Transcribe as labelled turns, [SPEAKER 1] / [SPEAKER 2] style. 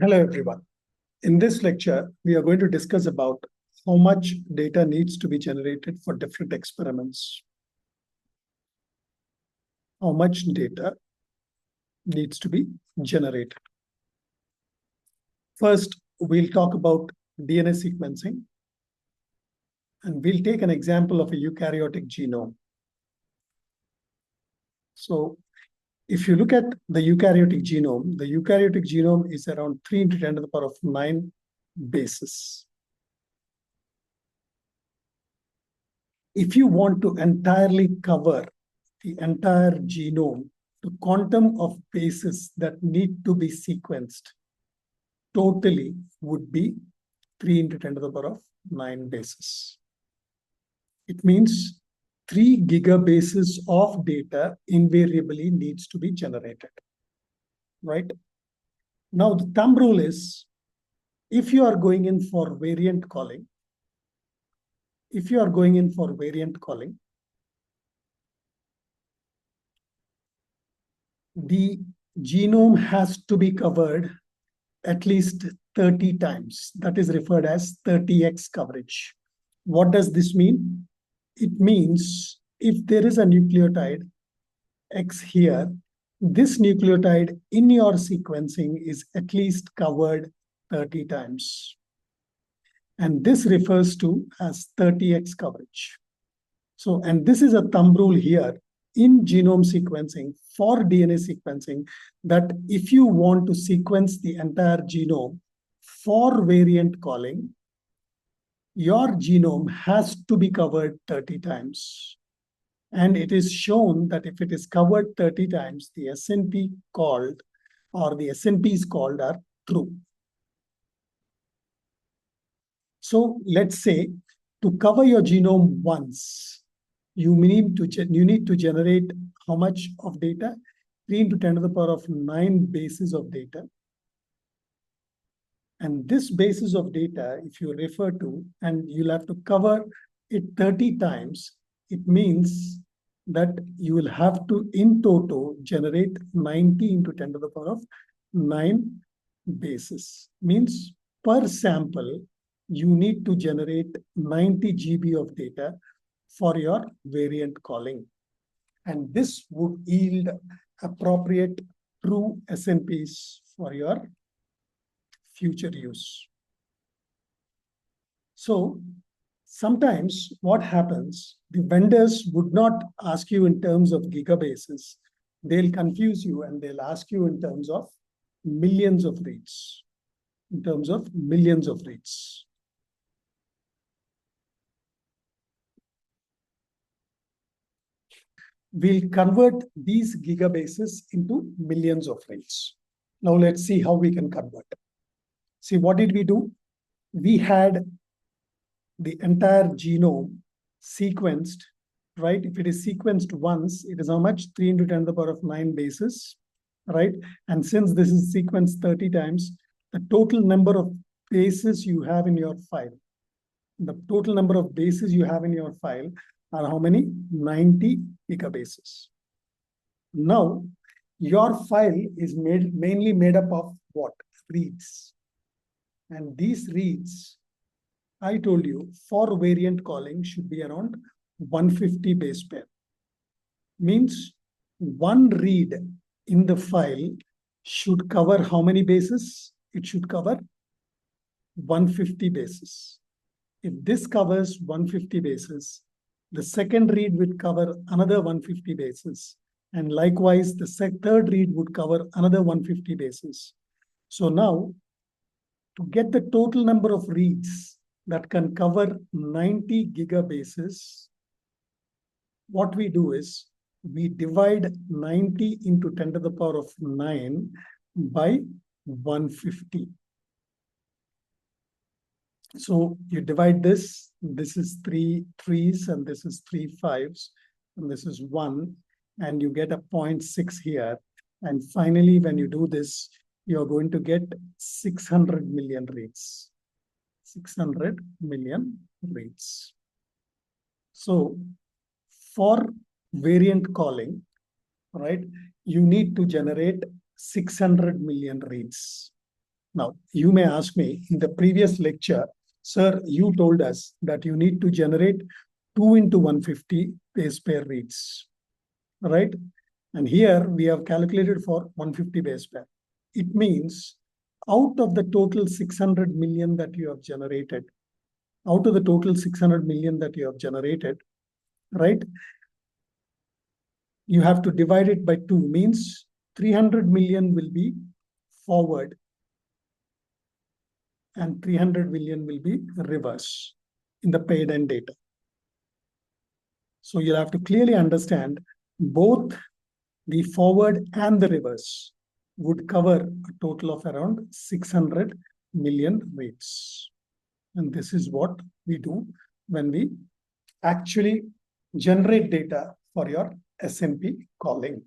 [SPEAKER 1] Hello, everyone. In this lecture, we are going to discuss about how much data needs to be generated for different experiments. How much data needs to be generated. First, we'll talk about DNA sequencing, and we'll take an example of a eukaryotic genome. So if you look at the eukaryotic genome is around 3 into 10 to the power of 9 bases. If you want to entirely cover the entire genome, the quantum of bases that need to be sequenced totally would be 3 into 10 to the power of 9 bases. It means 3 gigabases of data invariably needs to be generated, right? Now, the thumb rule is, if you are going in for variant calling, the genome has to be covered at least 30 times. That is referred as 30x coverage. What does this mean? It means if there is a nucleotide X here, this nucleotide in your sequencing is at least covered 30 times. And this refers to as 30x coverage. So, and this is a thumb rule here in genome sequencing for DNA sequencing, that if you want to sequence the entire genome for variant calling, your genome has to be covered 30 times. And it is shown that if it is covered 30 times, the SNP called or the SNPs called are true. So let's say to cover your genome once, you need to generate how much of data? 3 into 10 to the power of 9 bases of data. And this basis of data, if you refer to, and you'll have to cover it 30 times, it means that you will have to, in total, generate 90 into 10 to the power of 9 bases. Means per sample, you need to generate 90 GB of data for your variant calling. And this would yield appropriate true SNPs for your future use. So sometimes what happens, the vendors would not ask you in terms of gigabases. They'll confuse you and they'll ask you in terms of millions of reads. We'll convert these gigabases into millions of reads. Now let's see how we can convert. See, what did we do? We had the entire genome sequenced, right? If it is sequenced once, it is how much? 3 into 10 to the power of 9 bases, right? And since this is sequenced 30 times, the total number of bases you have in your file, are how many? 90 gigabases. Now, your file is mainly made up of what? Reads. And these reads, I told you, for variant calling should be around 150 base pair. Means one read in the file should cover how many bases? It should cover 150 bases. If this covers 150 bases, the second read would cover another 150 bases. And likewise, the third read would cover another 150 bases. So now, to get the total number of reads that can cover 90 gigabases, what we do is we divide 90 into 10 to the power of 9 by 150. So you divide this is 3 3s, and this is 3 5s, and this is 1, and you get a 0.6 here. And finally, when you do this, you're going to get 600 million reads. 600 million reads. So for variant calling, right, you need to generate 600 million reads. Now, you may ask me in the previous lecture, sir, you told us that you need to generate 2 into 150 base pair reads, right? And here we have calculated for 150 base pair. It means out of the total 600 million that you have generated, out of the total 600 million that you have generated, right? You have to divide it by 2, means 300 million will be forward and 300 million will be reverse in the paid end data. So you'll have to clearly understand both the forward and the reverse would cover a total of around 600 million reads. And this is what we do when we actually generate data for your SNP calling.